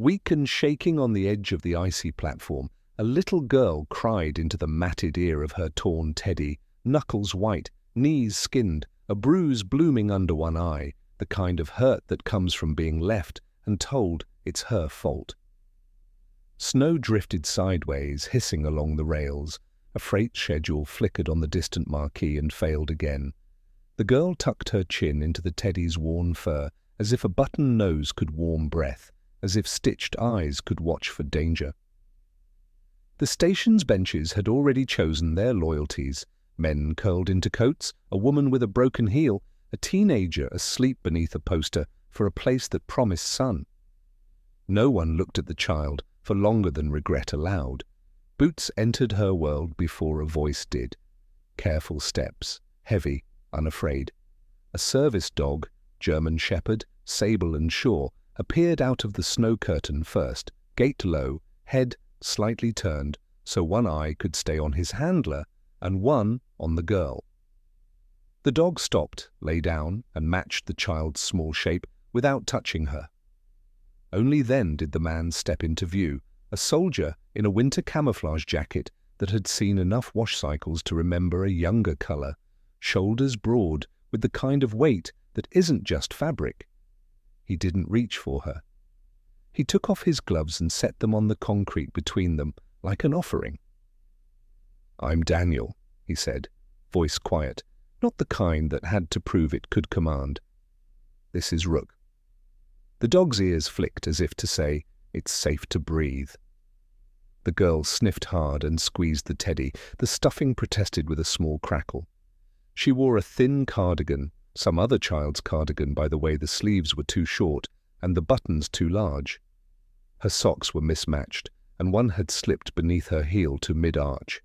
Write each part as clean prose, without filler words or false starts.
Weak and shaking on the edge of the icy platform, a little girl cried into the matted ear of her torn teddy, knuckles white, knees skinned, a bruise blooming under one eye, the kind of hurt that comes from being left and told it's her fault. Snow drifted sideways, hissing along the rails. A freight schedule flickered on the distant marquee and failed again. The girl tucked her chin into the teddy's worn fur, as if a button nose could warm breath, as if stitched eyes could watch for danger. The station's benches had already chosen their loyalties. Men curled into coats, a woman with a broken heel, a teenager asleep beneath a poster for a place that promised sun. No one looked at the child for longer than regret allowed. Boots entered her world before a voice did. Careful steps, heavy, unafraid. A service dog, German shepherd, sable and sure, appeared out of the snow curtain first, gait low, head slightly turned, so one eye could stay on his handler and one on the girl. The dog stopped, lay down, and matched the child's small shape without touching her. Only then did the man step into view, a soldier in a winter camouflage jacket that had seen enough wash cycles to remember a younger color, shoulders broad with the kind of weight that isn't just fabric. He didn't reach for her. He took off his gloves and set them on the concrete between them, like an offering. "I'm Daniel," he said, voice quiet, not the kind that had to prove it could command. "This is Rook." The dog's ears flicked as if to say, "It's safe to breathe." The girl sniffed hard and squeezed the teddy. The stuffing protested with a small crackle. She wore a thin cardigan, some other child's cardigan by the way the sleeves were too short and the buttons too large. Her socks were mismatched, and one had slipped beneath her heel to mid-arch.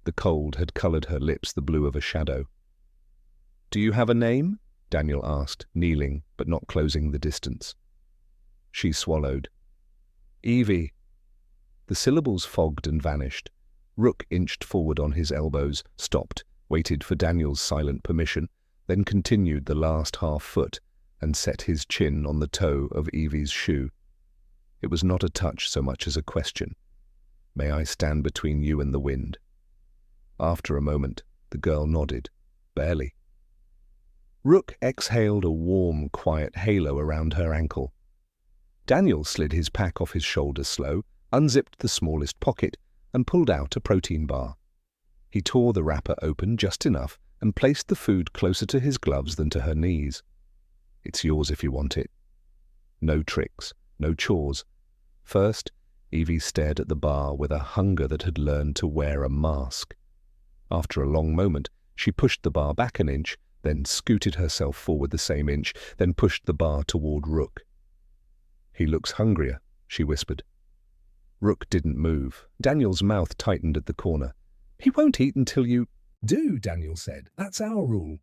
The cold had colored her lips the blue of a shadow. "Do you have a name?" Daniel asked, kneeling but not closing the distance. She swallowed. "Evie." The syllables fogged and vanished. Rook inched forward on his elbows, stopped, waited for Daniel's silent permission, then continued the last half-foot and set his chin on the toe of Evie's shoe. It was not a touch so much as a question. "May I stand between you and the wind?" After a moment, the girl nodded, barely. Rook exhaled a warm, quiet halo around her ankle. Daniel slid his pack off his shoulder slow, unzipped the smallest pocket, and pulled out a protein bar. He tore the wrapper open just enough and placed the food closer to his gloves than to her knees. "It's yours if you want it." No tricks, no chores. First, Evie stared at the bar with a hunger that had learned to wear a mask. After a long moment, she pushed the bar back an inch, then scooted herself forward the same inch, then pushed the bar toward Rook. "He looks hungrier," she whispered. Rook didn't move. Daniel's mouth tightened at the corner. "He won't eat until you—" "Do," Daniel said. "That's our rule."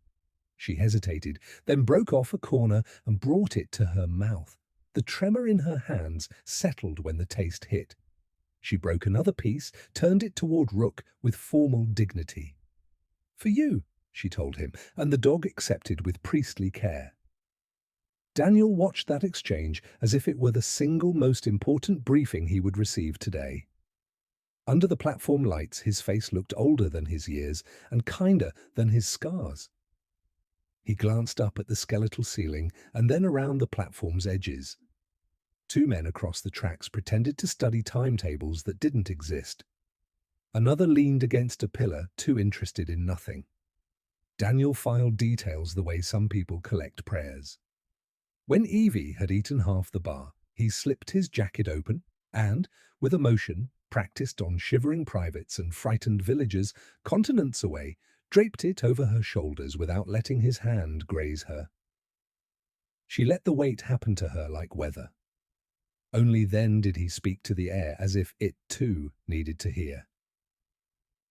She hesitated, then broke off a corner and brought it to her mouth. The tremor in her hands settled when the taste hit. She broke another piece, turned it toward Rook with formal dignity. "For you," she told him, and the dog accepted with priestly care. Daniel watched that exchange as if it were the single most important briefing he would receive today. Under the platform lights, his face looked older than his years and kinder than his scars. He glanced up at the skeletal ceiling and then around the platform's edges. Two men across the tracks pretended to study timetables that didn't exist. Another leaned against a pillar, too interested in nothing. Daniel filed details the way some people collect prayers. When Evie had eaten half the bar, he slipped his jacket open and, with emotion, practiced on shivering privates and frightened villagers continents away, draped it over her shoulders without letting his hand graze her. She let the weight happen to her like weather. Only then did he speak to the air as if it, too, needed to hear.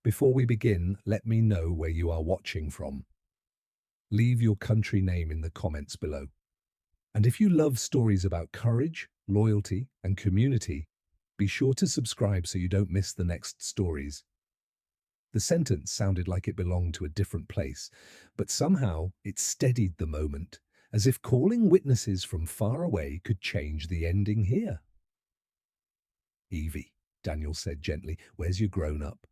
"Before we begin, let me know where you are watching from. Leave your country name in the comments below. And if you love stories about courage, loyalty, and community, be sure to subscribe so you don't miss the next stories." The sentence sounded like it belonged to a different place, but somehow it steadied the moment, as if calling witnesses from far away could change the ending here. "Evie," Daniel said gently, "where's your grown-up?"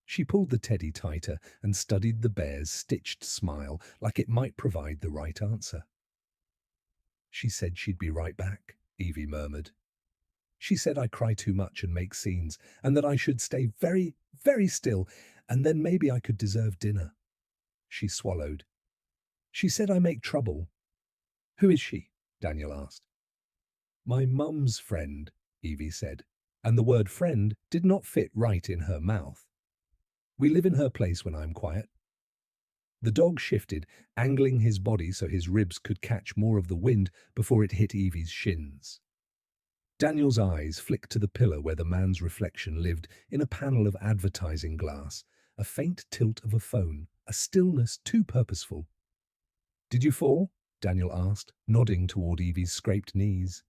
She pulled the teddy tighter and studied the bear's stitched smile like it might provide the right answer. "She said she'd be right back," Evie murmured. "She said I cry too much and make scenes, and that I should stay very, very still, and then maybe I could deserve dinner." She swallowed. "She said I make trouble." "Who is she?" Daniel asked. "My mum's friend," Evie said, and the word friend did not fit right in her mouth. "We live in her place when I'm quiet." The dog shifted, angling his body so his ribs could catch more of the wind before it hit Evie's shins. Daniel's eyes flicked to the pillar where the man's reflection lived in a panel of advertising glass, a faint tilt of a phone, a stillness too purposeful. "Did you fall?" Daniel asked, nodding toward Evie's scraped knees.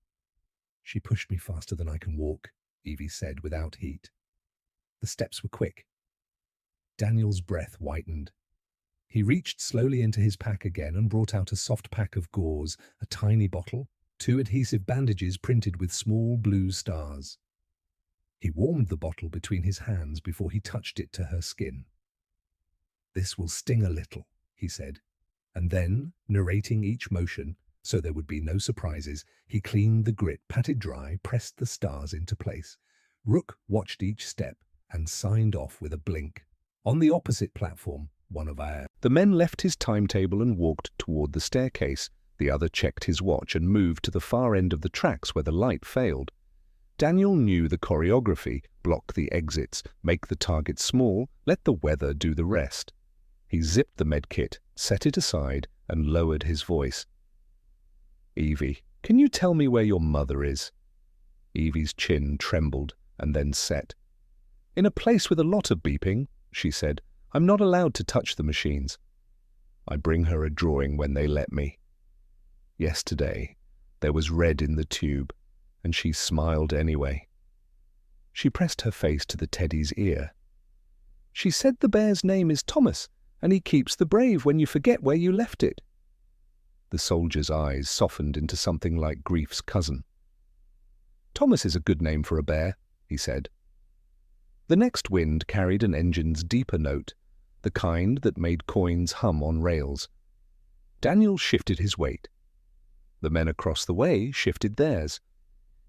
"She pushed me faster than I can walk," Evie said without heat. The steps were quick. Daniel's breath whitened. He reached slowly into his pack again and brought out a soft pack of gauze, a tiny bottle, 2 adhesive bandages printed with small blue stars. He warmed the bottle between his hands before he touched it to her skin. "This will sting a little," he said, and then, narrating each motion, so there would be no surprises, he cleaned the grit, patted dry, pressed the stars into place. Rook watched each step and signed off with a blink. On the opposite platform, one of our... The men left his timetable and walked toward the staircase. The other checked his watch and moved to the far end of the tracks where the light failed. Daniel knew the choreography: block the exits, make the target small, let the weather do the rest. He zipped the medkit, set it aside, and lowered his voice. "Evie, can you tell me where your mother is?" Evie's chin trembled and then set. "In a place with a lot of beeping," she said. "I'm not allowed to touch the machines." "I bring her a drawing when they let me. Yesterday, there was red in the tube, and she smiled anyway." She pressed her face to the teddy's ear. "She said the bear's name is Thomas, and he keeps the brave when you forget where you left it." The soldier's eyes softened into something like grief's cousin. "Thomas is a good name for a bear," he said. The next wind carried an engine's deeper note, the kind that made coins hum on rails. Daniel shifted his weight. The men across the way shifted theirs.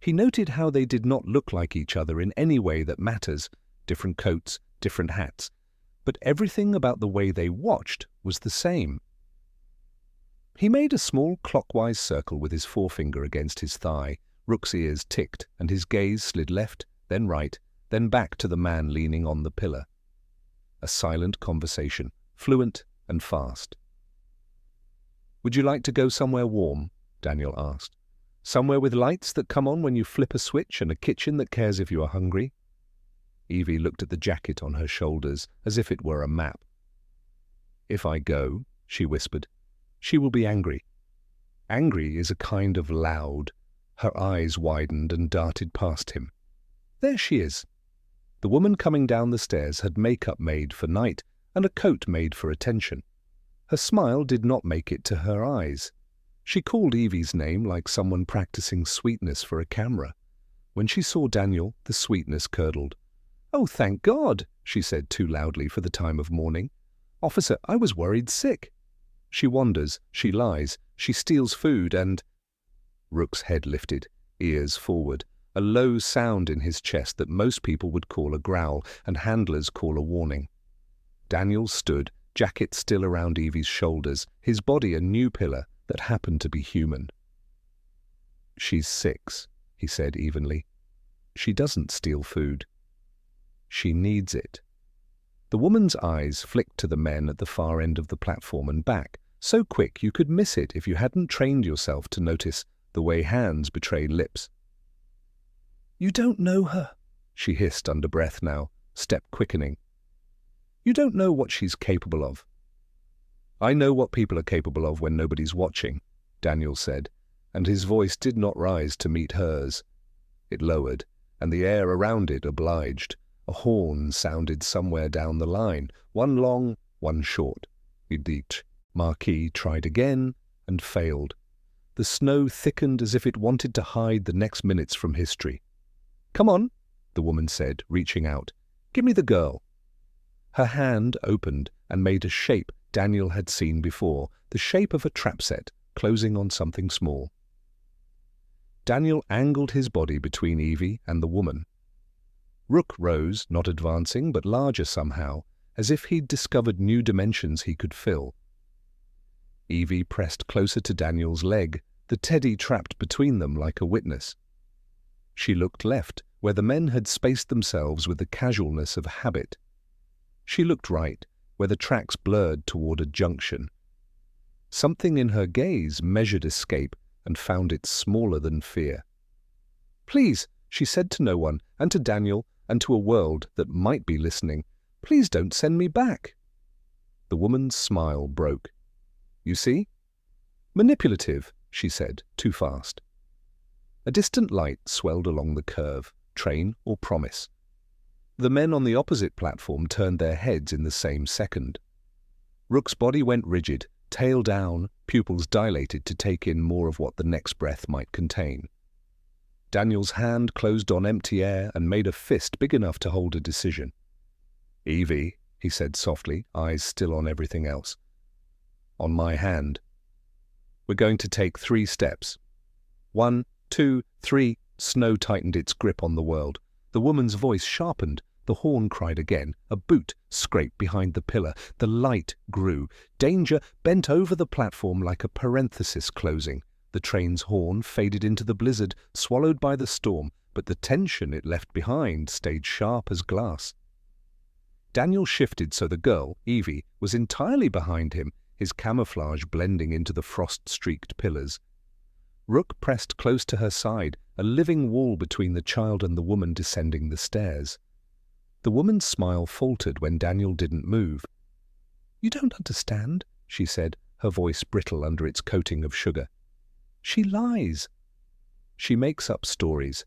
He noted how they did not look like each other in any way that matters, different coats, different hats, but everything about the way they watched was the same. He made a small clockwise circle with his forefinger against his thigh. Rook's ears ticked, and his gaze slid left, then right, then back to the man leaning on the pillar. A silent conversation, fluent and fast. "Would you like to go somewhere warm?" Daniel asked. "Somewhere with lights that come on when you flip a switch and a kitchen that cares if you are hungry?" Evie looked at the jacket on her shoulders as if it were a map. "If I go," she whispered, "she will be angry." Angry is a kind of loud. Her eyes widened and darted past him. There she is. The woman coming down the stairs had makeup made for night and a coat made for attention. Her smile did not make it to her eyes. She called Evie's name like someone practicing sweetness for a camera. When she saw Daniel, the sweetness curdled. "Oh, thank God," she said too loudly for the time of morning. "Officer, I was worried sick." She wanders, she lies, she steals food and... Rook's head lifted, ears forward, a low sound in his chest that most people would call a growl and handlers call a warning. Daniel stood, jacket still around Evie's shoulders, his body a new pillar that happened to be human. "She's 6, he said evenly. "She doesn't steal food. She needs it." The woman's eyes flicked to the men at the far end of the platform and back, so quick you could miss it if you hadn't trained yourself to notice the way hands betray lips. "You don't know her," she hissed under breath now, step quickening. "You don't know what she's capable of." "I know what people are capable of when nobody's watching," Daniel said, and his voice did not rise to meet hers. It lowered, and the air around it obliged. A horn sounded somewhere down the line, one long, one short. Idich. Marquis tried again and failed. The snow thickened as if it wanted to hide the next minutes from history. "Come on," the woman said, reaching out. "Give me the girl." Her hand opened and made a shape Daniel had seen before, the shape of a trap set, closing on something small. Daniel angled his body between Evie and the woman. Rook rose, not advancing, but larger somehow, as if he'd discovered new dimensions he could fill. Evie pressed closer to Daniel's leg, the teddy trapped between them like a witness. She looked left, where the men had spaced themselves with the casualness of habit. She looked right, where the tracks blurred toward a junction. Something in her gaze measured escape and found it smaller than fear. "Please," she said to no one, and to Daniel, and to a world that might be listening, "please don't send me back." The woman's smile broke. "You see? Manipulative," she said, too fast. A distant light swelled along the curve, train or promise. The men on the opposite platform turned their heads in the same second. Rook's body went rigid, tail down, pupils dilated to take in more of what the next breath might contain. Daniel's hand closed on empty air and made a fist big enough to hold a decision. "Evie," he said softly, eyes still on everything else. "On my hand. We're going to take 3 steps. 1, 2, 3. Snow tightened its grip on the world. The woman's voice sharpened. The horn cried again. A boot scraped behind the pillar. The light grew. Danger bent over the platform like a parenthesis closing. The train's horn faded into the blizzard, swallowed by the storm, but the tension it left behind stayed sharp as glass. Daniel shifted so the girl, Evie, was entirely behind him, his camouflage blending into the frost-streaked pillars. Rook pressed close to her side, a living wall between the child and the woman descending the stairs. The woman's smile faltered when Daniel didn't move. "You don't understand," she said, her voice brittle under its coating of sugar. "She lies. She makes up stories.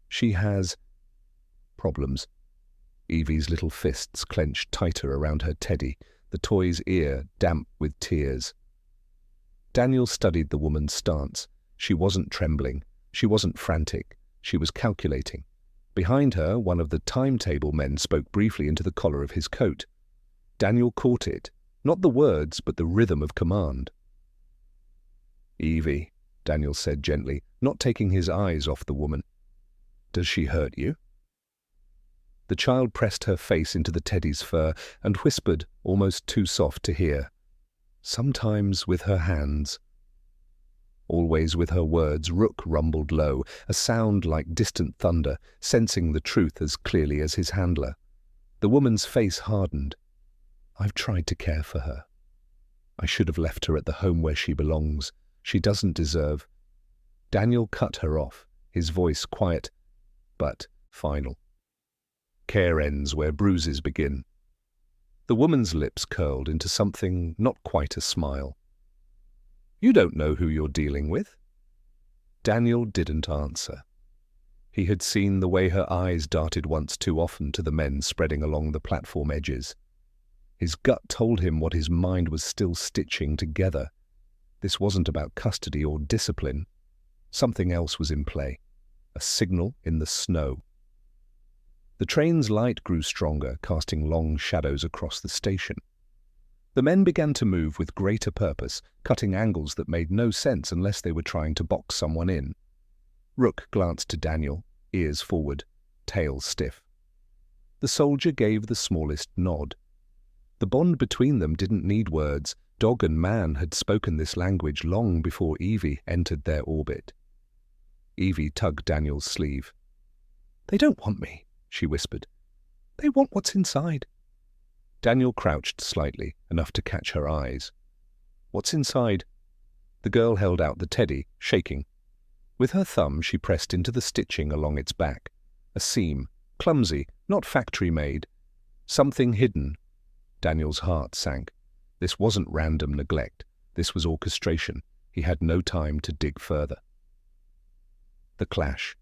She has problems." Evie's little fists clenched tighter around her teddy, the toy's ear damp with tears. Daniel studied the woman's stance. She wasn't trembling. She wasn't frantic. She was calculating. Behind her, one of the timetable men spoke briefly into the collar of his coat. Daniel caught it, not the words, but the rhythm of command. "Evie," Daniel said gently, not taking his eyes off the woman. "Does she hurt you?" The child pressed her face into the teddy's fur and whispered, almost too soft to hear, "Sometimes with her hands." Always with her words, Rook rumbled low, a sound like distant thunder, sensing the truth as clearly as his handler. The woman's face hardened. "I've tried to care for her. I should have left her at the home where she belongs. She doesn't deserve." Daniel cut her off, his voice quiet, but final. "Care ends where bruises begin." The woman's lips curled into something not quite a smile. "You don't know who you're dealing with?" Daniel didn't answer. He had seen the way her eyes darted once too often to the men spreading along the platform edges. His gut told him what his mind was still stitching together. This wasn't about custody or discipline. Something else was in play. A signal in the snow. The train's light grew stronger, casting long shadows across the station. The men began to move with greater purpose, cutting angles that made no sense unless they were trying to box someone in. Rook glanced to Daniel, ears forward, tail stiff. The soldier gave the smallest nod. The bond between them didn't need words. Dog and man had spoken this language long before Evie entered their orbit. Evie tugged Daniel's sleeve. "They don't want me," she whispered. "They want what's inside." Daniel crouched slightly, enough to catch her eyes. "What's inside?" The girl held out the teddy, shaking. With her thumb she pressed into the stitching along its back. A seam, clumsy, not factory-made. Something hidden. Daniel's heart sank. This wasn't random neglect. This was orchestration. He had no time to dig further. The clash.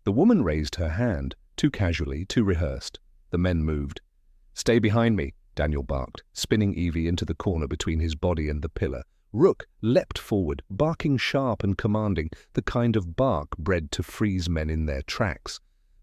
The woman raised her hand, too casually, too rehearsed. The men moved. "Stay behind me," Daniel barked, spinning Evie into the corner between his body and the pillar. Rook leapt forward, barking sharp and commanding, the kind of bark bred to freeze men in their tracks.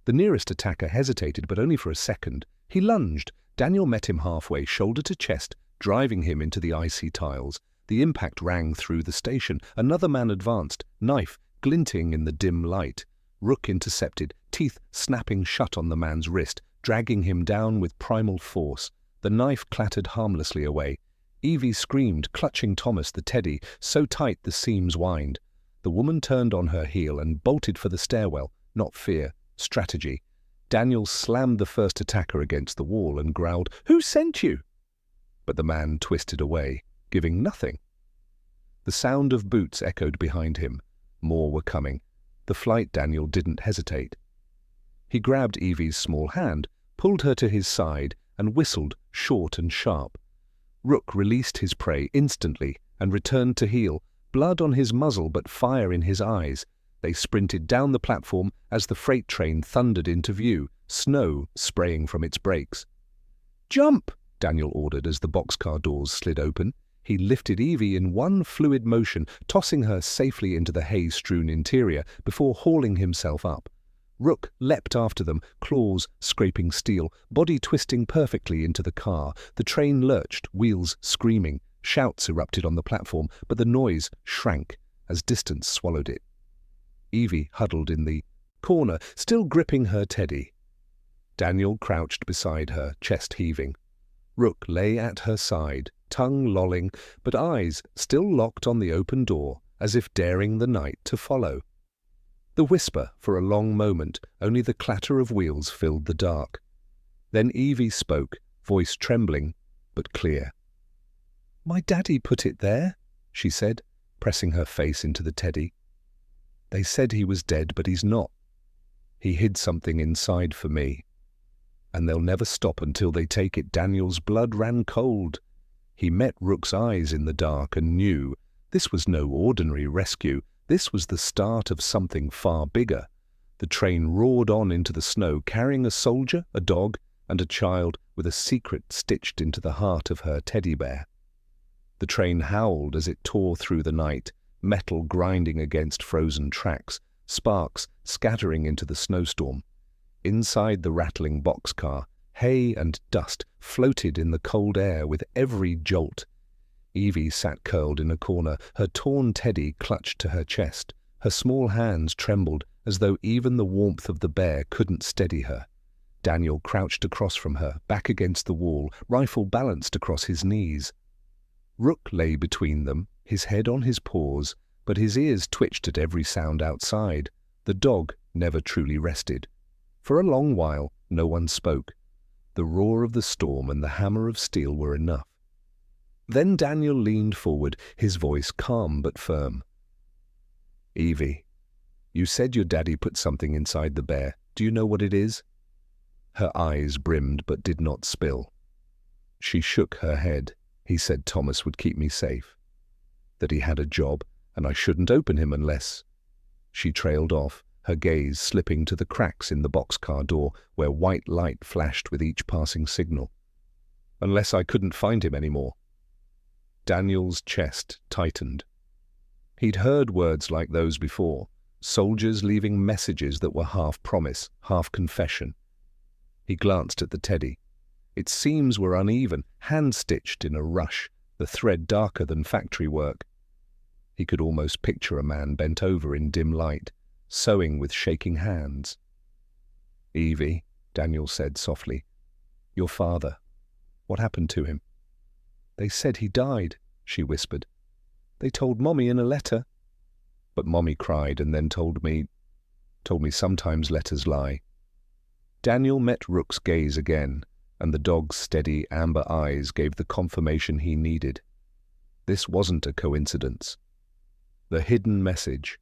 The nearest attacker hesitated, but only for a second. He lunged. Daniel met him halfway, shoulder to chest, driving him into the icy tiles. The impact rang through the station. Another man advanced, knife glinting in the dim light. Rook intercepted, teeth snapping shut on the man's wrist, dragging him down with primal force. The knife clattered harmlessly away. Evie screamed, clutching Thomas the teddy, so tight the seams whined. The woman turned on her heel and bolted for the stairwell. Not fear, strategy. Daniel slammed the first attacker against the wall and growled, "Who sent you?" But the man twisted away, giving nothing. The sound of boots echoed behind him. More were coming. The flight Daniel didn't hesitate. He grabbed Evie's small hand, pulled her to his side, and whistled, short and sharp. Rook released his prey instantly and returned to heel, blood on his muzzle but fire in his eyes. They sprinted down the platform as the freight train thundered into view, snow spraying from its brakes. "Jump!" Daniel ordered as the boxcar doors slid open. He lifted Evie in one fluid motion, tossing her safely into the hay-strewn interior before hauling himself up. Rook leapt after them, claws scraping steel, body twisting perfectly into the car. The train lurched, wheels screaming. Shouts erupted on the platform, but the noise shrank as distance swallowed it. Evie huddled in the corner, still gripping her teddy. Daniel crouched beside her, chest heaving. Rook lay at her side, tongue lolling, but eyes still locked on the open door, as if daring the night to follow. The whisper for a long moment, only the clatter of wheels filled the dark. Then Evie spoke, voice trembling, but clear. "My daddy put it there," she said, pressing her face into the teddy. "They said he was dead, but he's not. He hid something inside for me. And they'll never stop until they take it." Daniel's blood ran cold. He met Rook's eyes in the dark and knew this was no ordinary rescue. This was the start of something far bigger. The train roared on into the snow, carrying a soldier, a dog, and a child with a secret stitched into the heart of her teddy bear. The train howled as it tore through the night, metal grinding against frozen tracks, sparks scattering into the snowstorm. Inside the rattling boxcar, hay and dust floated in the cold air with every jolt. Evie sat curled in a corner, her torn teddy clutched to her chest. Her small hands trembled as though even the warmth of the bear couldn't steady her. Daniel crouched across from her, back against the wall, rifle balanced across his knees. Rook lay between them, his head on his paws, but his ears twitched at every sound outside. The dog never truly rested. For a long while, no one spoke. The roar of the storm and the hammer of steel were enough. Then Daniel leaned forward, his voice calm but firm. "Evie, you said your daddy put something inside the bear. Do you know what it is?" Her eyes brimmed but did not spill. She shook her head. "He said Thomas would keep me safe. That he had a job, and I shouldn't open him unless—" She trailed off, her gaze slipping to the cracks in the boxcar door where white light flashed with each passing signal. "Unless I couldn't find him anymore." Daniel's chest tightened. He'd heard words like those before, soldiers leaving messages that were half promise, half confession. He glanced at the teddy. Its seams were uneven, hand-stitched in a rush, the thread darker than factory work. He could almost picture a man bent over in dim light, sewing with shaking hands. "Evie," Daniel said softly, "your father, what happened to him?" "They said he died," she whispered. "They told Mommy in a letter." But Mommy cried and then told me sometimes letters lie. Daniel met Rook's gaze again, and the dog's steady amber eyes gave the confirmation he needed. This wasn't a coincidence. The hidden message.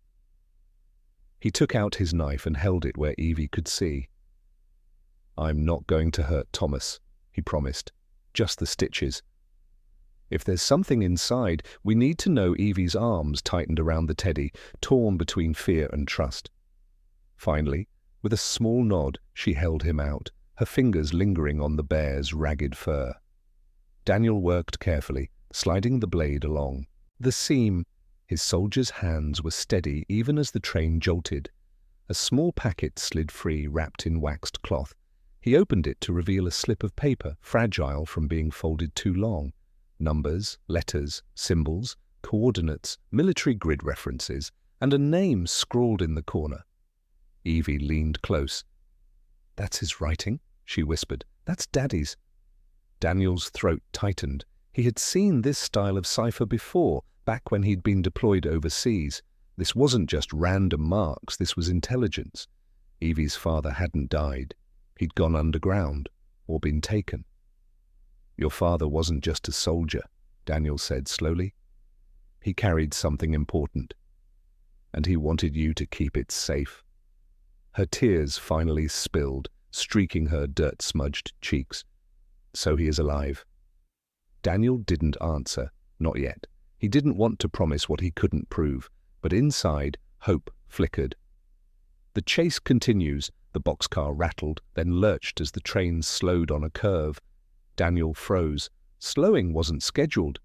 He took out his knife and held it where Evie could see. "I'm not going to hurt Thomas," he promised. "Just the stitches. If there's something inside, we need to know." Evie's arms tightened around the teddy, torn between fear and trust. Finally, with a small nod, she held him out, her fingers lingering on the bear's ragged fur. Daniel worked carefully, sliding the blade along. The seam. His soldier's hands were steady even as the train jolted. A small packet slid free, wrapped in waxed cloth. He opened it to reveal a slip of paper, fragile from being folded too long. Numbers, letters, symbols, coordinates, military grid references, and a name scrawled in the corner. Evie leaned close. "That's his writing," she whispered. "That's Daddy's." Daniel's throat tightened. He had seen this style of cipher before, back when he'd been deployed overseas. This wasn't just random marks, this was intelligence. Evie's father hadn't died. He'd gone underground, or been taken. "Your father wasn't just a soldier," Daniel said slowly. "He carried something important, and he wanted you to keep it safe." Her tears finally spilled, streaking her dirt-smudged cheeks. "So he is alive." Daniel didn't answer, not yet. He didn't want to promise what he couldn't prove, but inside, hope flickered. The chase continues. The boxcar rattled, then lurched as the train slowed on a curve. Daniel froze. Slowing wasn't scheduled.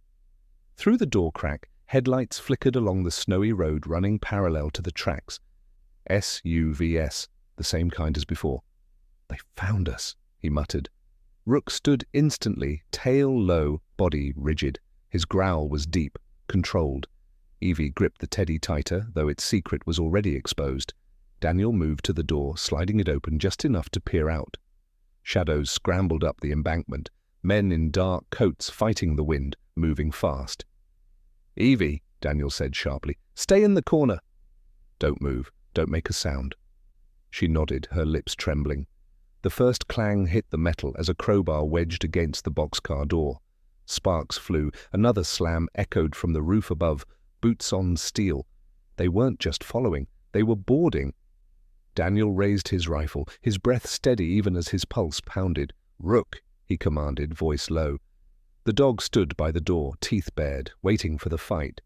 Through the door crack, headlights flickered along the snowy road running parallel to the tracks. SUVS, the same kind as before. "They found us," he muttered. Rook stood instantly, tail low, body rigid. His growl was deep, controlled. Evie gripped the teddy tighter, though its secret was already exposed. Daniel moved to the door, sliding it open just enough to peer out. Shadows scrambled up the embankment, men in dark coats fighting the wind, moving fast. "Evie," Daniel said sharply, "stay in the corner." "Don't move. Don't make a sound." She nodded, her lips trembling. The first clang hit the metal as a crowbar wedged against the boxcar door. Sparks flew. Another slam echoed from the roof above, boots on steel. They weren't just following, they were boarding. Daniel raised his rifle, his breath steady even as his pulse pounded. "Rook," he commanded, voice low. The dog stood by the door, teeth bared, waiting for the fight.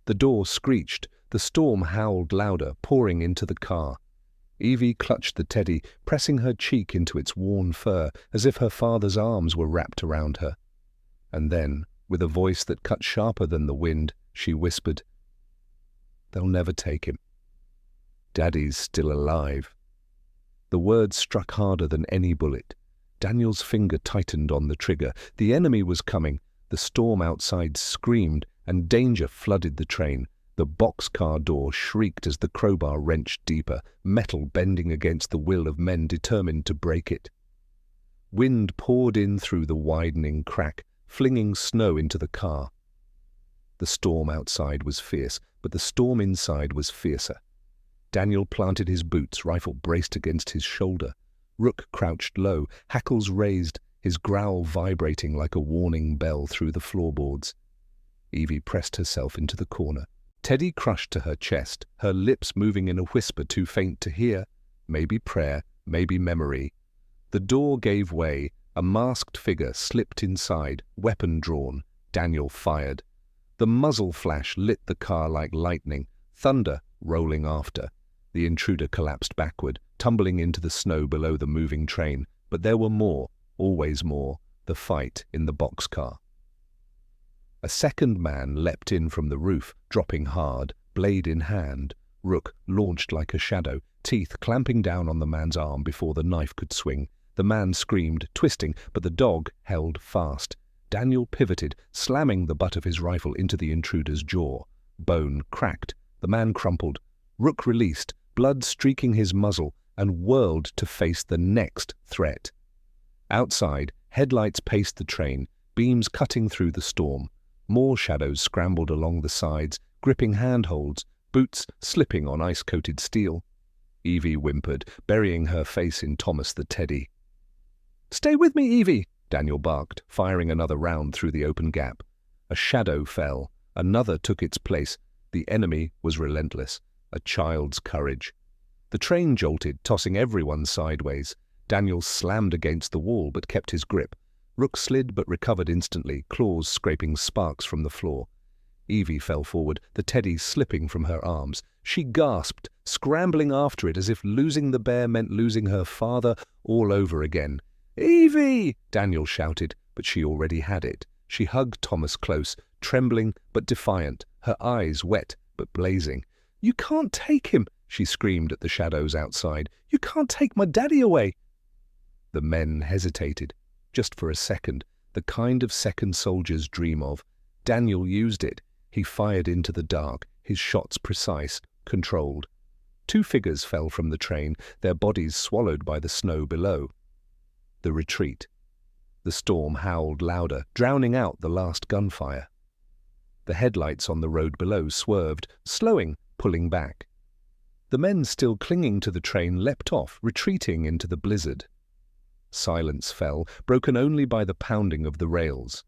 The door screeched. The storm howled louder, pouring into the car. Evie clutched the teddy, pressing her cheek into its worn fur, as if her father's arms were wrapped around her. And then, with a voice that cut sharper than the wind, she whispered, "They'll never take him. Daddy's still alive." The words struck harder than any bullet. Daniel's finger tightened on the trigger. The enemy was coming. The storm outside screamed, and danger flooded the train. The boxcar door shrieked as the crowbar wrenched deeper, metal bending against the will of men determined to break it. Wind poured in through the widening crack, flinging snow into the car. The storm outside was fierce, but the storm inside was fiercer. Daniel planted his boots, rifle braced against his shoulder. Rook crouched low, hackles raised, his growl vibrating like a warning bell through the floorboards. Evie pressed herself into the corner. Teddy crushed to her chest, her lips moving in a whisper too faint to hear. Maybe prayer, maybe memory. The door gave way. A masked figure slipped inside, weapon drawn. Daniel fired. The muzzle flash lit the car like lightning, thunder rolling after. The intruder collapsed backward, tumbling into the snow below the moving train. But there were more, always more, the fight in the boxcar. A second man leapt in from the roof, dropping hard, blade in hand. Rook launched like a shadow, teeth clamping down on the man's arm before the knife could swing. The man screamed, twisting, but the dog held fast. Daniel pivoted, slamming the butt of his rifle into the intruder's jaw. Bone cracked. The man crumpled. Rook released, blood streaking his muzzle, and whirled to face the next threat. Outside, headlights paced the train, beams cutting through the storm. More shadows scrambled along the sides, gripping handholds, boots slipping on ice-coated steel. Evie whimpered, burying her face in Thomas the teddy. "Stay with me, Evie!" Daniel barked, firing another round through the open gap. A shadow fell. Another took its place. The enemy was relentless. A child's courage. The train jolted, tossing everyone sideways. Daniel slammed against the wall but kept his grip. Rook slid but recovered instantly, claws scraping sparks from the floor. Evie fell forward, the teddy slipping from her arms. She gasped, scrambling after it as if losing the bear meant losing her father all over again. "Evie!" Daniel shouted, but she already had it. She hugged Thomas close, trembling but defiant, her eyes wet but blazing. "You can't take him," she screamed at the shadows outside. "You can't take my daddy away." The men hesitated, just for a second, the kind of second soldiers dream of. Daniel used it. He fired into the dark, his shots precise, controlled. 2 figures fell from the train, their bodies swallowed by the snow below. The retreat. The storm howled louder, drowning out the last gunfire. The headlights on the road below swerved, slowing, pulling back. The men still clinging to the train leapt off, retreating into the blizzard. Silence fell, broken only by the pounding of the rails.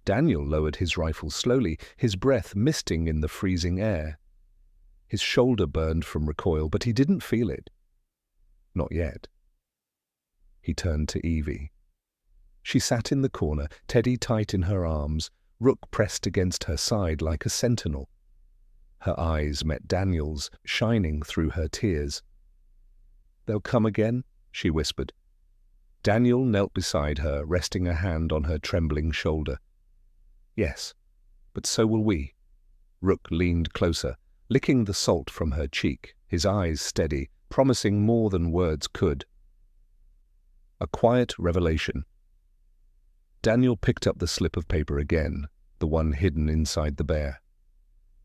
Daniel lowered his rifle slowly, his breath misting in the freezing air. His shoulder burned from recoil, but he didn't feel it. Not yet. He turned to Evie. She sat in the corner, Teddy tight in her arms, Rook pressed against her side like a sentinel. Her eyes met Daniel's, shining through her tears. "They'll come again?" she whispered. Daniel knelt beside her, resting a hand on her trembling shoulder. "Yes, but so will we." Rook leaned closer, licking the salt from her cheek, his eyes steady, promising more than words could. A quiet revelation. Daniel picked up the slip of paper again, the one hidden inside the bear.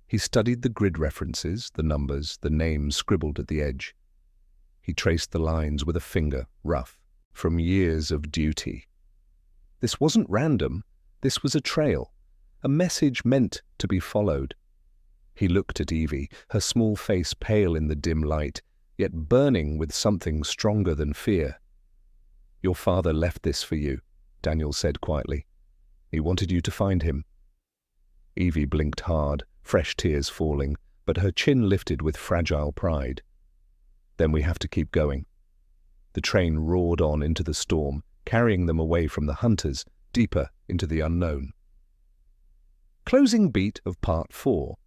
He studied the grid references, the numbers, the names scribbled at the edge. He traced the lines with a finger, rough, from years of duty. This wasn't random. This was a trail, a message meant to be followed. He looked at Evie, her small face pale in the dim light, yet burning with something stronger than fear. "Your father left this for you," Daniel said quietly. "He wanted you to find him." Evie blinked hard, fresh tears falling, but her chin lifted with fragile pride. "Then we have to keep going." The train roared on into the storm, carrying them away from the hunters, deeper into the unknown. Closing beat of Part 4.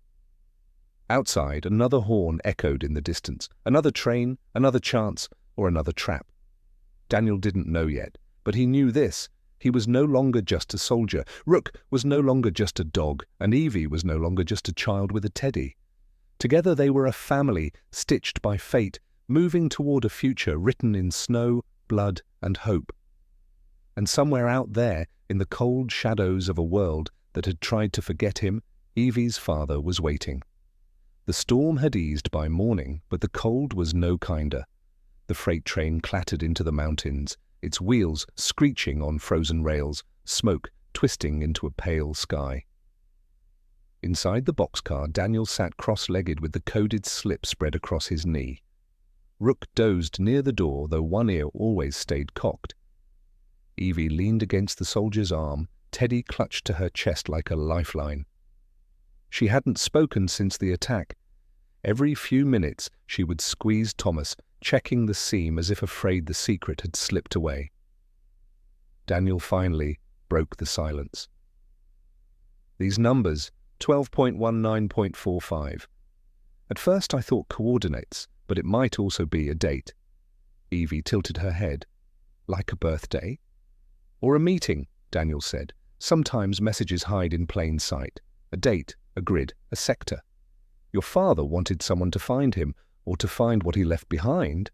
Outside, another horn echoed in the distance. Another train, another chance, or another trap. Daniel didn't know yet, but he knew this. He was no longer just a soldier. Rook was no longer just a dog, and Evie was no longer just a child with a teddy. Together they were a family, stitched by fate, moving toward a future written in snow, blood, and hope. And somewhere out there, in the cold shadows of a world that had tried to forget him, Evie's father was waiting. The storm had eased by morning, but the cold was no kinder. The freight train clattered into the mountains, its wheels screeching on frozen rails, smoke twisting into a pale sky. Inside the boxcar, Daniel sat cross-legged with the coded slip spread across his knee. Rook dozed near the door, though one ear always stayed cocked. Evie leaned against the soldier's arm, Teddy clutched to her chest like a lifeline. She hadn't spoken since the attack. Every few minutes she would squeeze Thomas, checking the seam as if afraid the secret had slipped away. Daniel finally broke the silence. "These numbers, 12.19.45. At first I thought coordinates, but it might also be a date." Evie tilted her head. "Like a birthday?" "Or a meeting," Daniel said. "Sometimes messages hide in plain sight. A date, a grid, a sector. Your father wanted someone to find him, or to find what he left behind."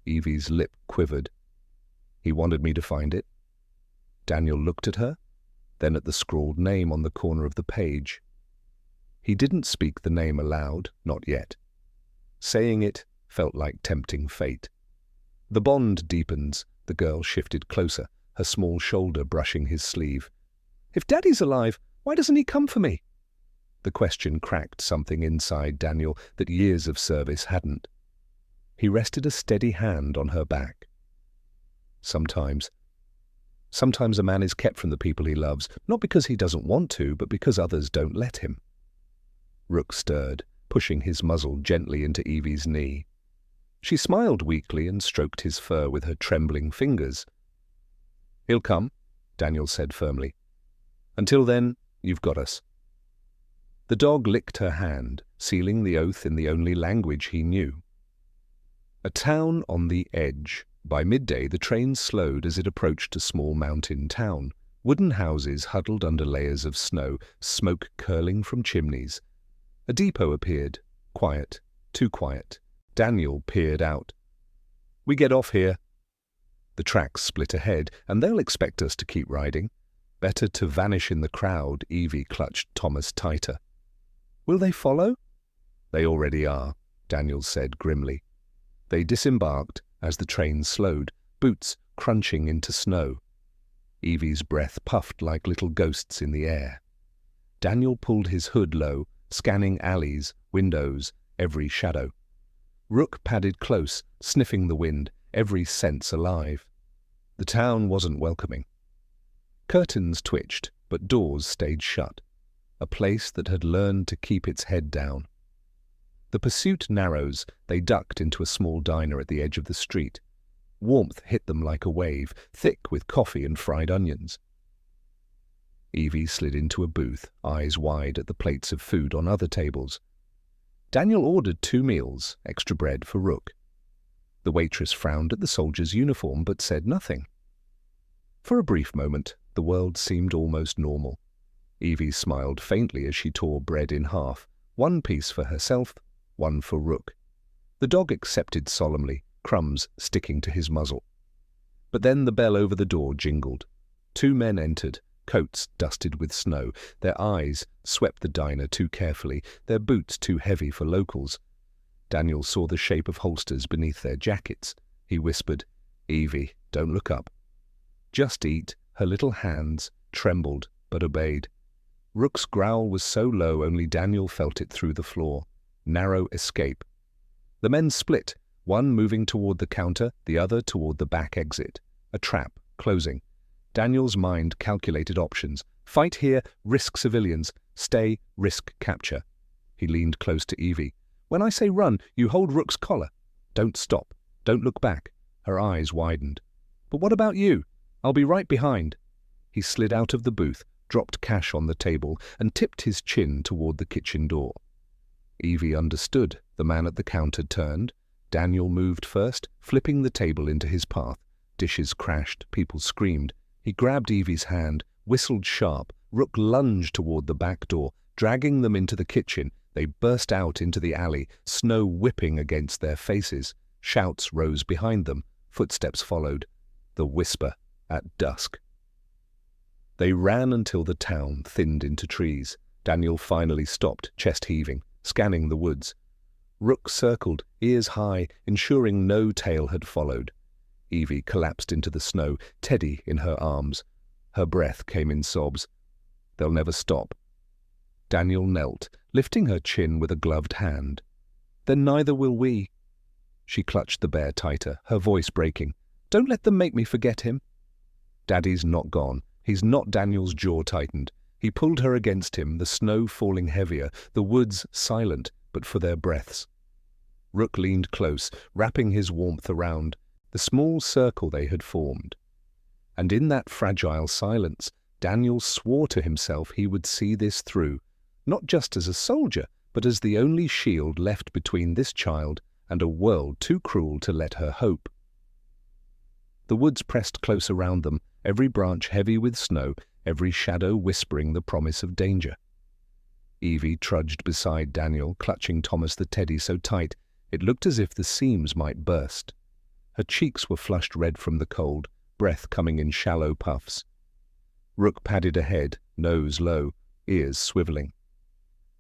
Evie's lip quivered. "He wanted me to find it." Daniel looked at her, then at the scrawled name on the corner of the page. He didn't speak the name aloud, not yet. Saying it felt like tempting fate. The bond deepens. The girl shifted closer, her small shoulder brushing his sleeve. "If Daddy's alive, why doesn't he come for me?" The question cracked something inside Daniel that years of service hadn't. He rested a steady hand on her back. Sometimes a man is kept from the people he loves, not because he doesn't want to, but because others don't let him. Rook stirred, pushing his muzzle gently into Evie's knee. She smiled weakly and stroked his fur with her trembling fingers. "He'll come," Daniel said firmly. "Until then, you've got us." The dog licked her hand, sealing the oath in the only language he knew. A town on the edge. By midday, the train slowed as it approached a small mountain town. Wooden houses huddled under layers of snow, smoke curling from chimneys. A depot appeared. Quiet. Too quiet. Daniel peered out. "We get off here." The tracks split ahead, and they'll expect us to keep riding. Better to vanish in the crowd. Evie clutched Thomas tighter. "Will they follow?" "They already are," Daniel said grimly. They disembarked as the train slowed, boots crunching into snow. Evie's breath puffed like little ghosts in the air. Daniel pulled his hood low, scanning alleys, windows, every shadow. Rook padded close, sniffing the wind, every sense alive. The town wasn't welcoming. Curtains twitched, but doors stayed shut. A place that had learned to keep its head down. The pursuit narrows, they ducked into a small diner at the edge of the street. Warmth hit them like a wave, thick with coffee and fried onions. Evie slid into a booth, eyes wide at the plates of food on other tables. Daniel ordered 2 meals, extra bread for Rook. The waitress frowned at the soldier's uniform but said nothing. For a brief moment, the world seemed almost normal. Evie smiled faintly as she tore bread in half, 1 piece for herself, 1 for Rook. The dog accepted solemnly, crumbs sticking to his muzzle. But then the bell over the door jingled. 2 men entered, coats dusted with snow. Their eyes swept the diner too carefully, their boots too heavy for locals. Daniel saw the shape of holsters beneath their jackets. He whispered, "Evie, don't look up." "Just eat." Her little hands trembled but obeyed. Rook's growl was so low only Daniel felt it through the floor. Narrow escape. The men split, one moving toward the counter, the other toward the back exit. A trap, closing. Daniel's mind calculated options. Fight here, risk civilians. Stay, risk capture. He leaned close to Evie. "When I say run, you hold Rook's collar. Don't stop. Don't look back." Her eyes widened. "But what about you? I'll be right behind." He slid out of the booth, dropped cash on the table, and tipped his chin toward the kitchen door. Evie understood. The man at the counter turned. Daniel moved first, flipping the table into his path. Dishes crashed, people screamed. He grabbed Evie's hand, whistled sharp. Rook lunged toward the back door, dragging them into the kitchen. They burst out into the alley, snow whipping against their faces. Shouts rose behind them. Footsteps followed. The whisper at dusk. They ran until the town thinned into trees. Daniel finally stopped, chest heaving, scanning the woods. Rook circled, ears high, ensuring no tail had followed. Evie collapsed into the snow, Teddy in her arms. Her breath came in sobs. "They'll never stop." Daniel knelt, lifting her chin with a gloved hand. "Then neither will we." She clutched the bear tighter, her voice breaking. "Don't let them make me forget him." "Daddy's not gone." He's not. Daniel's jaw tightened. He pulled her against him, the snow falling heavier, the woods silent, but for their breaths. Rook leaned close, wrapping his warmth around the small circle they had formed. And in that fragile silence, Daniel swore to himself he would see this through, not just as a soldier, but as the only shield left between this child and a world too cruel to let her hope. The woods pressed close around them, every branch heavy with snow, every shadow whispering the promise of danger. Evie trudged beside Daniel, clutching Thomas the teddy so tight it looked as if the seams might burst. Her cheeks were flushed red from the cold, breath coming in shallow puffs. Rook padded ahead, nose low, ears swiveling.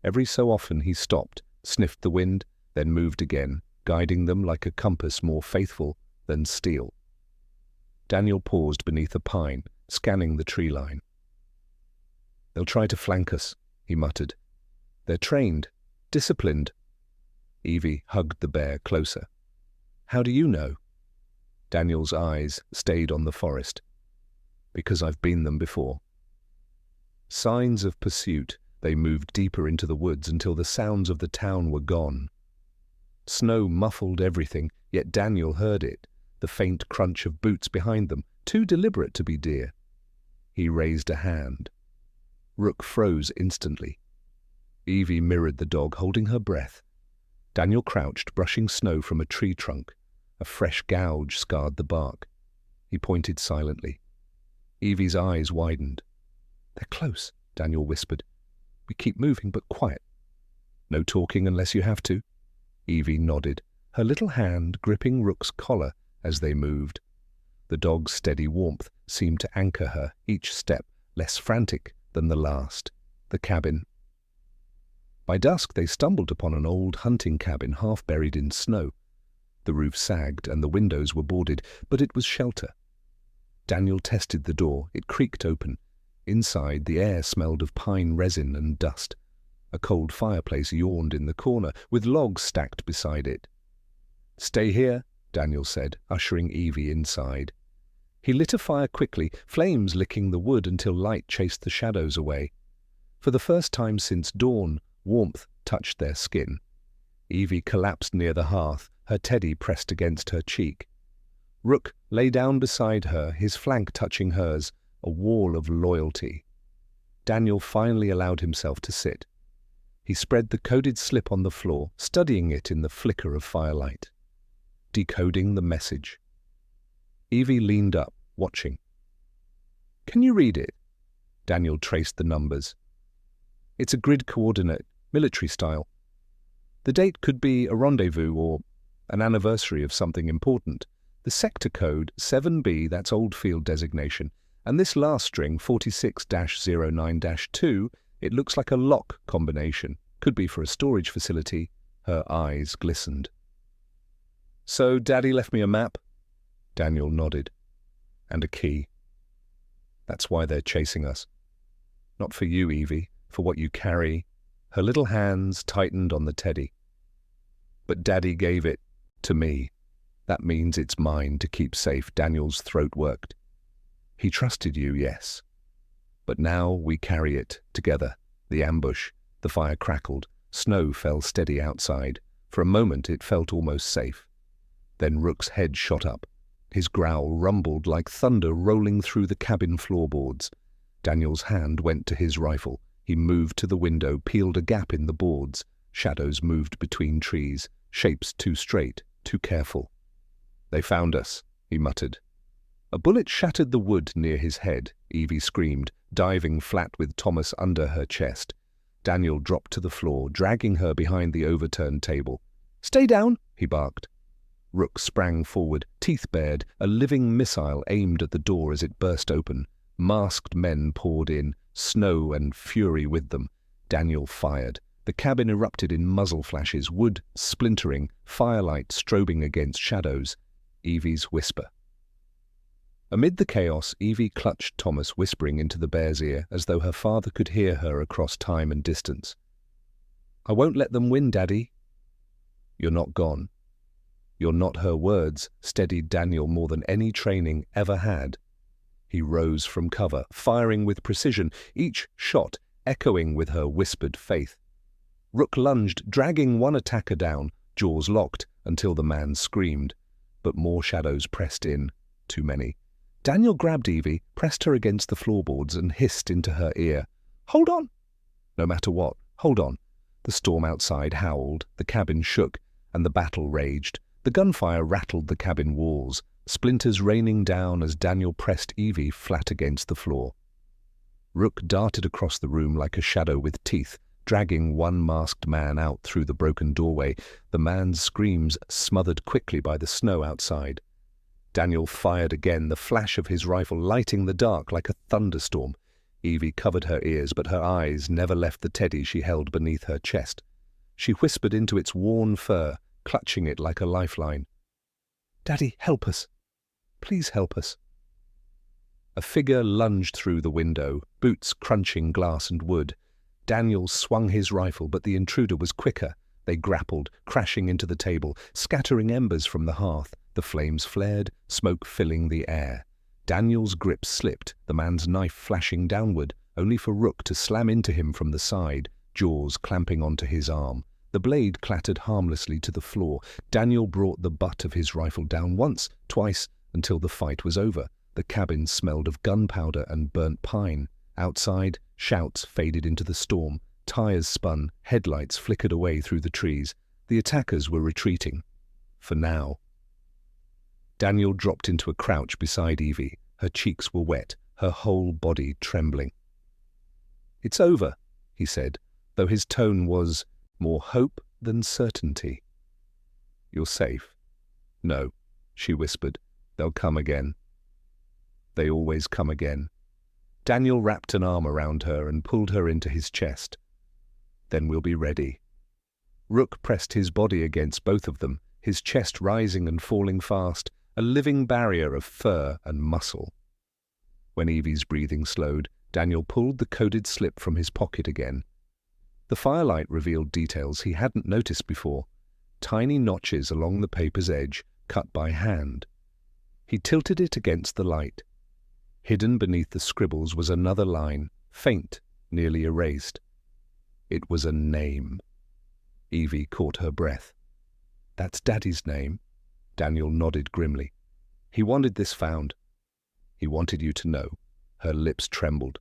Every so often he stopped, sniffed the wind, then moved again, guiding them like a compass more faithful than steel. Daniel paused beneath a pine, scanning the tree line. "They'll try to flank us," he muttered. "They're trained, disciplined." Evie hugged the bear closer. "How do you know?" Daniel's eyes stayed on the forest. "Because I've been them before." Signs of pursuit, they moved deeper into the woods until the sounds of the town were gone. Snow muffled everything, yet Daniel heard it, the faint crunch of boots behind them, too deliberate to be deer. He raised a hand. Rook froze instantly. Evie mirrored the dog, holding her breath. Daniel crouched, brushing snow from a tree trunk. A fresh gouge scarred the bark. He pointed silently. Evie's eyes widened. "They're close," Daniel whispered. "We keep moving, but quiet." "No talking unless you have to?" Evie nodded, her little hand gripping Rook's collar as they moved. The dog's steady warmth seemed to anchor her, each step less frantic than the last. The cabin. By dusk they stumbled upon an old hunting cabin half buried in snow. The roof sagged and the windows were boarded, but it was shelter. Daniel tested the door. It creaked open. Inside, the air smelled of pine resin and dust. A cold fireplace yawned in the corner, with logs stacked beside it. "Stay here," Daniel said, ushering Evie inside. He lit a fire quickly, flames licking the wood until light chased the shadows away. For the first time since dawn, warmth touched their skin. Evie collapsed near the hearth, her teddy pressed against her cheek. Rook lay down beside her, his flank touching hers, a wall of loyalty. Daniel finally allowed himself to sit. He spread the coded slip on the floor, studying it in the flicker of firelight. Decoding the message. Evie leaned up, watching. "Can you read it?" Daniel traced the numbers. "It's a grid coordinate, military style. The date could be a rendezvous or an anniversary of something important. The sector code, 7B, that's old field designation, and this last string, 46-09-2, it looks like a lock combination. Could be for a storage facility." Her eyes glistened. "So Daddy left me a map?" Daniel nodded. "And a key. That's why they're chasing us. Not for you, Evie, for what you carry." Her little hands tightened on the teddy. "But Daddy gave it to me. That means it's mine to keep safe." Daniel's throat worked. "He trusted you, yes. But now we carry it together." The ambush. The fire crackled. Snow fell steady outside. For a moment it felt almost safe. Then Rook's head shot up. His growl rumbled like thunder rolling through the cabin floorboards. Daniel's hand went to his rifle. He moved to the window, peeled a gap in the boards. Shadows moved between trees, shapes too straight, too careful. "They found us," he muttered. A bullet shattered the wood near his head. Evie screamed, diving flat with Thomas under her chest. Daniel dropped to the floor, dragging her behind the overturned table. "Stay down," he barked. Rook sprang forward, teeth bared, a living missile aimed at the door as it burst open. Masked men poured in, snow and fury with them. Daniel fired. The cabin erupted in muzzle flashes, wood splintering, firelight strobing against shadows. Evie's whisper. Amid the chaos, Evie clutched Thomas, whispering into the bear's ear as though her father could hear her across time and distance. "I won't let them win, Daddy." "You're not gone." "You're not." Her words steadied Daniel more than any training ever had. He rose from cover, firing with precision, each shot echoing with her whispered faith. Rook lunged, dragging one attacker down, jaws locked, until the man screamed. But more shadows pressed in, too many. Daniel grabbed Evie, pressed her against the floorboards, and hissed into her ear, "Hold on!" No matter what, hold on. The storm outside howled, the cabin shook, and the battle raged. The gunfire rattled the cabin walls, splinters raining down as Daniel pressed Evie flat against the floor. Rook darted across the room like a shadow with teeth, dragging one masked man out through the broken doorway, the man's screams smothered quickly by the snow outside. Daniel fired again, the flash of his rifle lighting the dark like a thunderstorm. Evie covered her ears, but her eyes never left the teddy she held beneath her chest. She whispered into its worn fur, clutching it like a lifeline. "Daddy, help us. Please help us." A figure lunged through the window, boots crunching glass and wood. Daniel swung his rifle, but the intruder was quicker. They grappled, crashing into the table, scattering embers from the hearth. The flames flared, smoke filling the air. Daniel's grip slipped, the man's knife flashing downward, only for Rook to slam into him from the side, jaws clamping onto his arm. The blade clattered harmlessly to the floor. Daniel brought the butt of his rifle down once, twice, until the fight was over. The cabin smelled of gunpowder and burnt pine. Outside, shouts faded into the storm. Tires spun, headlights flickered away through the trees. The attackers were retreating. For now. Daniel dropped into a crouch beside Evie. Her cheeks were wet, her whole body trembling. "It's over," he said, though his tone was more hope than certainty. "You're safe." "No," she whispered. "They'll come again." They always come again. Daniel wrapped an arm around her and pulled her into his chest. "Then we'll be ready." Rook pressed his body against both of them, his chest rising and falling fast, a living barrier of fur and muscle. When Evie's breathing slowed, Daniel pulled the coded slip from his pocket again. The firelight revealed details he hadn't noticed before, tiny notches along the paper's edge, cut by hand. He tilted it against the light. Hidden beneath the scribbles was another line, faint, nearly erased. It was a name. Evie caught her breath. "That's Daddy's name." Daniel nodded grimly. "He wanted this found. He wanted you to know." Her lips trembled.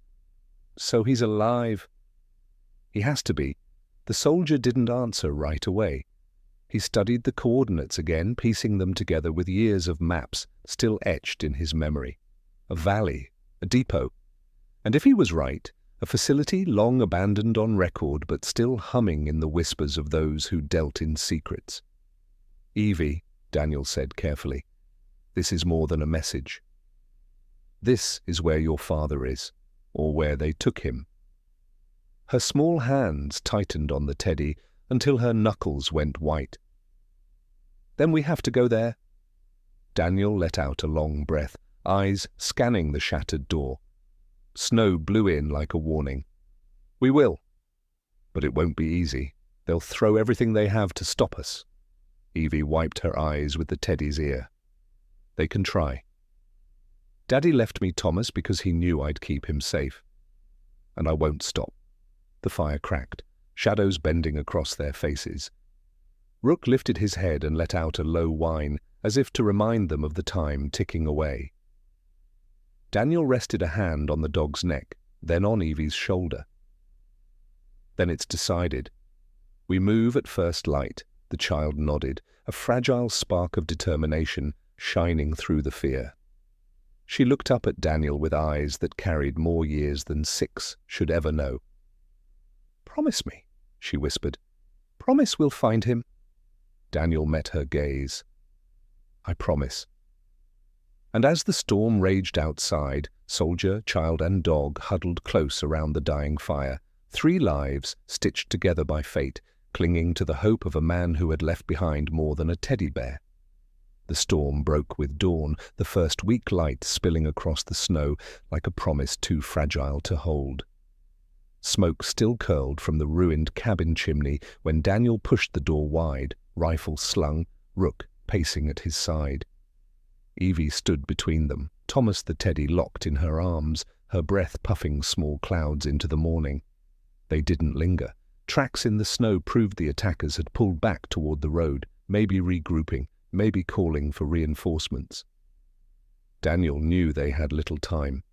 "So he's alive." "He has to be." The soldier didn't answer right away. He studied the coordinates again, piecing them together with years of maps still etched in his memory. A valley, a depot. And if he was right, a facility long abandoned on record but still humming in the whispers of those who dealt in secrets. "Evie," Daniel said carefully, "this is more than a message. This is where your father is, or where they took him." Her small hands tightened on the teddy until her knuckles went white. "Then we have to go there?" Daniel let out a long breath, eyes scanning the shattered door. Snow blew in like a warning. "We will. But it won't be easy. They'll throw everything they have to stop us." Evie wiped her eyes with the teddy's ear. "They can try. Daddy left me Thomas because he knew I'd keep him safe. And I won't stop." The fire cracked, shadows bending across their faces. Rook lifted his head and let out a low whine, as if to remind them of the time ticking away. Daniel rested a hand on the dog's neck, then on Evie's shoulder. "Then it's decided. We move at first light," the child nodded, a fragile spark of determination shining through the fear. She looked up at Daniel with eyes that carried more years than 6 should ever know. "Promise me," she whispered. "Promise we'll find him." Daniel met her gaze. "I promise." And as the storm raged outside, soldier, child, and dog huddled close around the dying fire, 3 lives stitched together by fate, clinging to the hope of a man who had left behind more than a teddy bear. The storm broke with dawn, the first weak light spilling across the snow like a promise too fragile to hold. Smoke still curled from the ruined cabin chimney when Daniel pushed the door wide, rifle slung, Rook pacing at his side. Evie stood between them, Thomas the teddy locked in her arms, her breath puffing small clouds into the morning. They didn't linger. Tracks in the snow proved the attackers had pulled back toward the road, maybe regrouping, maybe calling for reinforcements. Daniel knew they had little time.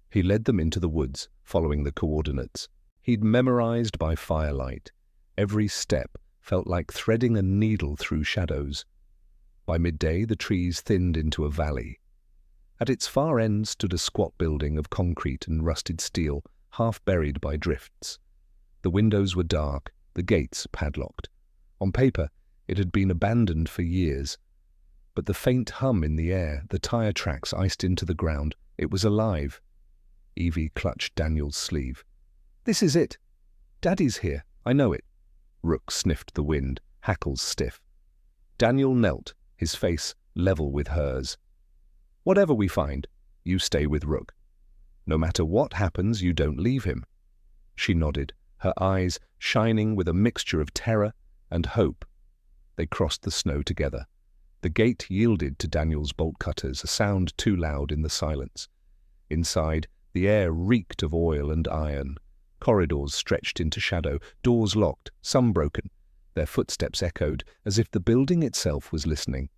He led them into the woods, following the coordinates. He'd memorized by firelight. Every step felt like threading a needle through shadows. By midday, the trees thinned into a valley. At its far end stood a squat building of concrete and rusted steel, half buried by drifts. The windows were dark, the gates padlocked. On paper, it had been abandoned for years. But the faint hum in the air, the tire tracks iced into the ground, it was alive. Evie clutched Daniel's sleeve. "This is it. Daddy's here, I know it." Rook sniffed the wind, hackles stiff. Daniel knelt, his face level with hers. "Whatever we find, you stay with Rook. No matter what happens, you don't leave him." She nodded, her eyes shining with a mixture of terror and hope. They crossed the snow together. The gate yielded to Daniel's bolt cutters, a sound too loud in the silence. Inside, the air reeked of oil and iron. Corridors stretched into shadow, doors locked, some broken. Their footsteps echoed, as if the building itself was listening.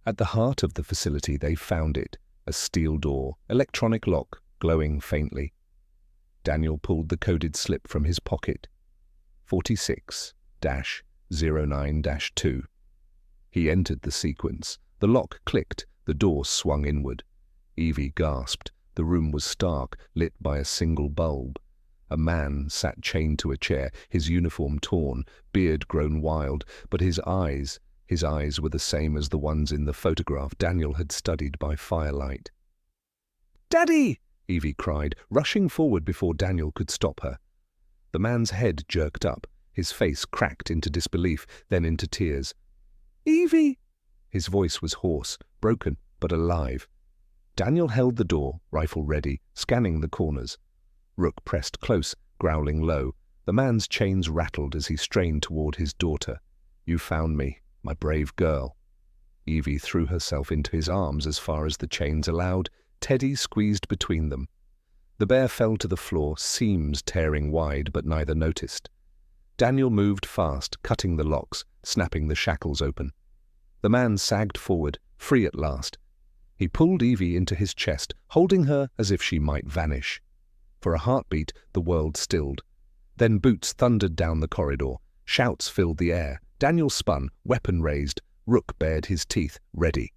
At the heart of the facility they found it, a steel door, electronic lock, glowing faintly. Daniel pulled the coded slip from his pocket. 46-09-2. He entered the sequence. The lock clicked, the door swung inward. Evie gasped, The room was stark, lit by a single bulb. A man sat chained to a chair, his uniform torn, beard grown wild, but his eyes were the same as the ones in the photograph Daniel had studied by firelight. "Daddy!" Evie cried, rushing forward before Daniel could stop her. The man's head jerked up, his face cracked into disbelief, then into tears. "Evie!" His voice was hoarse, broken, but alive. Daniel held the door, rifle ready, scanning the corners. Rook pressed close, growling low. The man's chains rattled as he strained toward his daughter. "You found me, my brave girl." Evie threw herself into his arms as far as the chains allowed. Teddy squeezed between them. The bear fell to the floor, seams tearing wide, but neither noticed. Daniel moved fast, cutting the locks, snapping the shackles open. The man sagged forward, free at last. He pulled Evie into his chest, holding her as if she might vanish. For a heartbeat, the world stilled. Then boots thundered down the corridor. Shouts filled the air. Daniel spun, weapon raised. Rook bared his teeth, ready.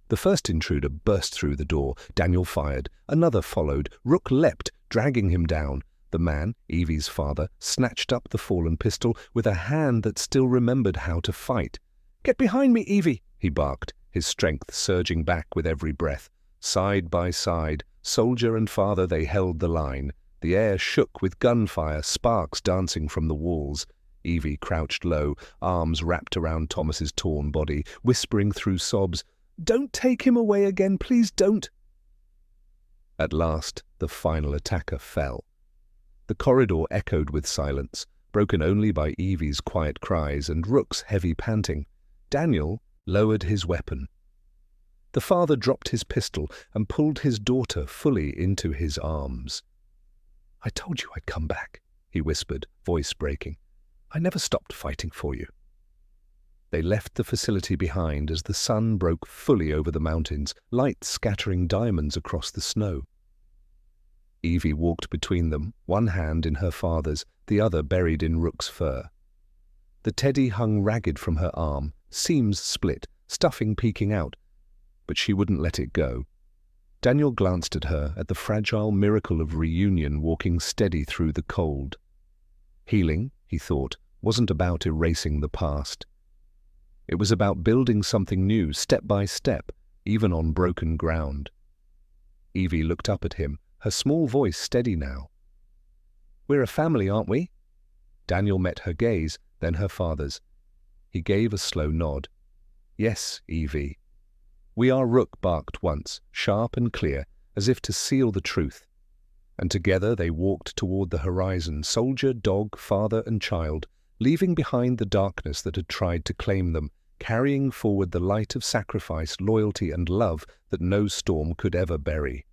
The first intruder burst through the door. Daniel fired. Another followed. Rook leapt, dragging him down. The man, Evie's father, snatched up the fallen pistol with a hand that still remembered how to fight. "Get behind me, Evie!" he barked, his strength surging back with every breath. Side by side, soldier and father, they held the line. The air shook with gunfire, sparks dancing from the walls. Evie crouched low, arms wrapped around Thomas's torn body, whispering through sobs, "Don't take him away again, please don't." At last, the final attacker fell. The corridor echoed with silence, broken only by Evie's quiet cries and Rook's heavy panting. Daniel lowered his weapon. The father dropped his pistol and pulled his daughter fully into his arms. "I told you I'd come back," he whispered, voice breaking. "I never stopped fighting for you." They left the facility behind as the sun broke fully over the mountains, light scattering diamonds across the snow. Evie walked between them, one hand in her father's, the other buried in Rook's fur. The teddy hung ragged from her arm, seams split, stuffing peeking out, but she wouldn't let it go. Daniel glanced at her, at the fragile miracle of reunion walking steady through the cold. Healing, he thought, wasn't about erasing the past. It was about building something new, step by step, even on broken ground. Evie looked up at him, her small voice steady now. "We're a family, aren't we?" Daniel met her gaze, then her father's. He gave a slow nod. "Yes, Evie." "We are," Rook barked once, sharp and clear, as if to seal the truth. And together they walked toward the horizon, soldier, dog, father and child, leaving behind the darkness that had tried to claim them, carrying forward the light of sacrifice, loyalty and love that no storm could ever bury.